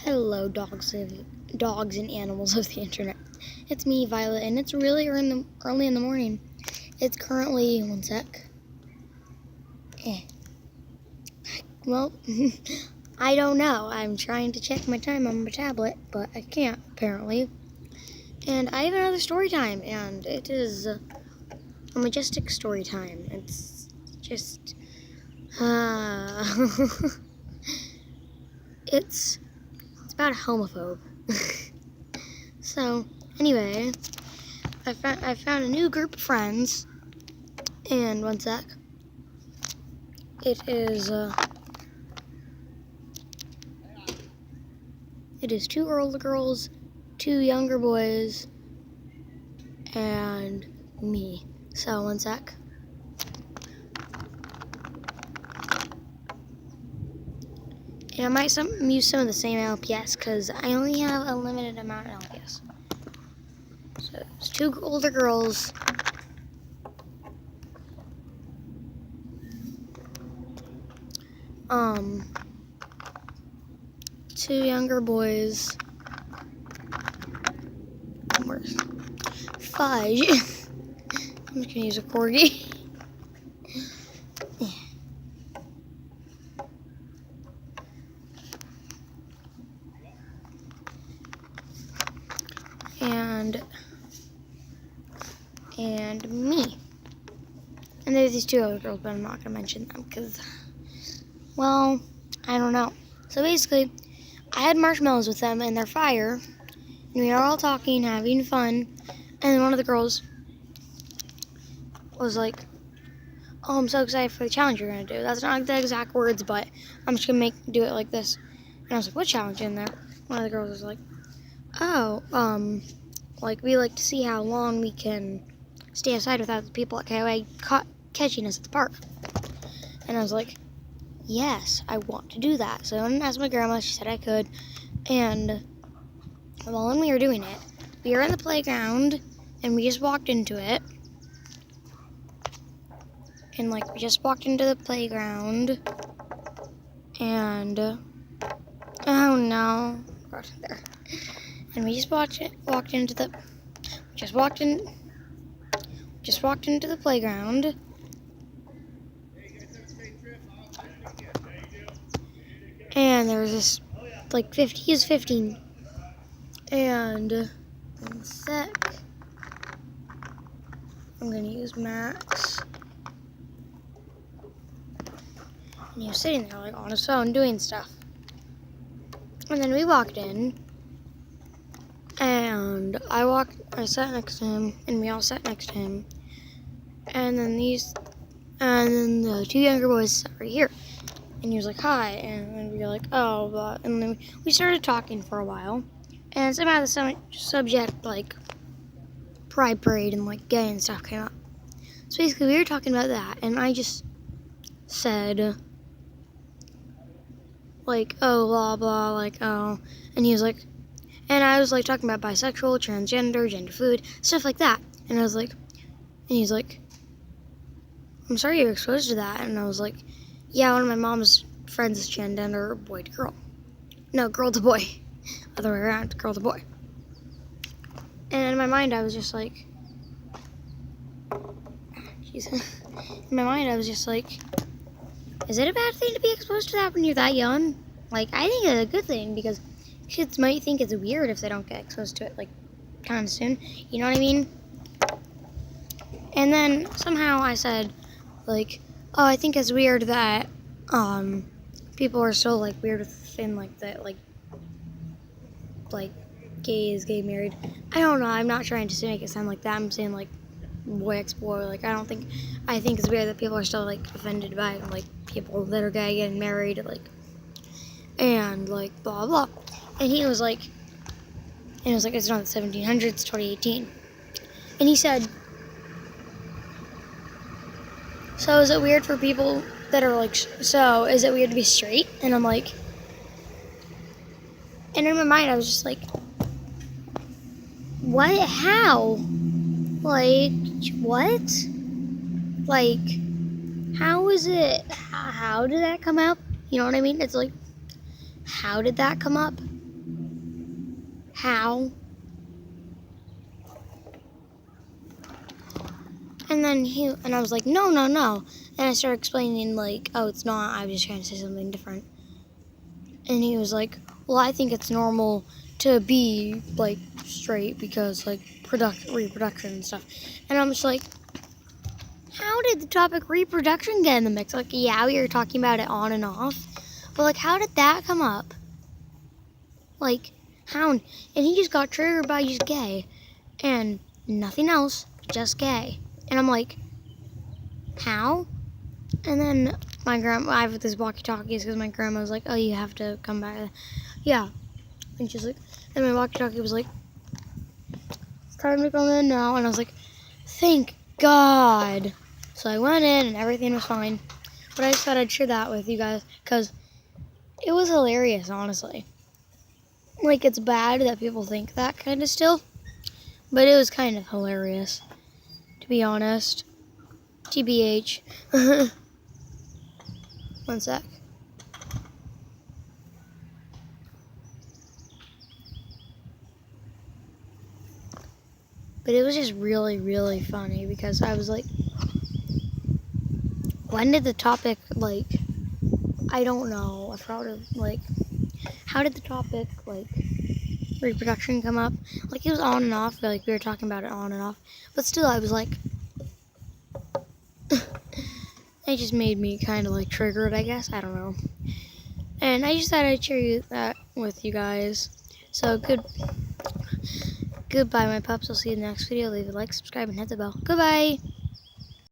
Hello, dogs and animals of the internet. It's me, Violet, and it's really early in the morning. It's currently, one sec. Well, I don't know. I'm trying to check my time on my tablet, but I can't, apparently. And I have another story time, and it is a majestic story time. It's just, it's about a homophobe. So, anyway, I found a new group of friends, and one sec. It is two older girls, two younger boys, and me. So, one sec. And I might use some of the same LPS because I only have a limited amount of LPS. So it's two older girls, two younger boys. Where's Fudge? I'm just gonna use a corgi. And me. And there's these two other girls, but I'm not going to mention them because, well, I don't know. So basically, I had marshmallows with them and their fire, and we were all talking, having fun, and then one of the girls was like, "Oh, I'm so excited for the challenge you're going to do." That's not the exact words, but I'm just going to do it like this. And I was like, "What challenge in there?" One of the girls was like, "Oh, like we like to see how long we can stay outside without the people at KOA catching us at the park." And I was like, yes, I want to do that. So I went and asked my grandma. She said I could. And while we were doing it, we were in the playground, and we just walked into it. And, we just walked into the playground. And, oh, no. Right there. And we just walked into the playground. And there was this, 15. And, one sec. I'm going to use Max. And he was sitting there, on his phone doing stuff. And then we walked in. And I sat next to him, and we all sat next to him. And then the two younger boys sat right here. And he was like, "Hi," and then we were like, "Oh," blah. And then we started talking for a while. And somehow the subject, Pride Parade and, gay and stuff came up. So basically, we were talking about that, and I just said, "Oh, blah, blah," "Oh." And he was like, and I was, talking about bisexual, transgender, gender fluid, stuff like that. And I was like, and he's like, "I'm sorry you're exposed to that." And I was like, "Yeah, one of my mom's friends is transgender, boy to girl." No, girl to boy. Other way around, girl to boy. And in my mind, I was just like, in my mind, I was just like, is it a bad thing to be exposed to that when you're that young? I think it's a good thing because kids might think it's weird if they don't get exposed to it, kind of soon. You know what I mean? And then somehow I said, "Oh, I think it's weird that, people are still, weird within, gays, gay married." I don't know, I'm not trying to make it sound like that. I'm saying, boy ex boy, I think it's weird that people are still, offended by, people that are gay getting married, and, blah, blah. And he was like, "It's not the 1700s, it's 2018. And he said, "So is it weird for people that are so is it weird to be straight?" And I'm like, and in my mind I was just like, what? How? What? How is it? How did that come up? You know what I mean? It's how did that come up? how? And then I was like, no. And I started explaining, like, oh, it's not. I was just trying to say something different. And he was like, well, I think it's normal to be, like, straight because, like, reproduction and stuff. And I'm just like, how did the topic reproduction get in the mix? Like, yeah, we were talking about it on and off. But, like, how did that come up? Like, how? And he just got triggered by just gay. And nothing else, just gay. And I'm like, how? And then my grandma, I have this walkie-talkies because my grandma was like, oh, you have to come back. Yeah. And she's like, and my walkie-talkie was like, it's time to come in now. And I was like, thank God. So I went in and everything was fine. But I just thought I'd share that with you guys because it was hilarious, honestly. Like, it's bad that people think that kind of still. But it was kind of hilarious, to be honest. TBH. One sec. But it was just really, really funny because I was like, when did the topic, like, I don't know. I forgot, like, how did the topic, like, reproduction come up? Like, it was on and off. Like, we were talking about it on and off. But still, I was like, it just made me kind of, like, triggered, I guess. I don't know. And I just thought I'd share that with you guys. So, goodbye, my pups. I'll see you in the next video. Leave a like, subscribe, and hit the bell. Goodbye.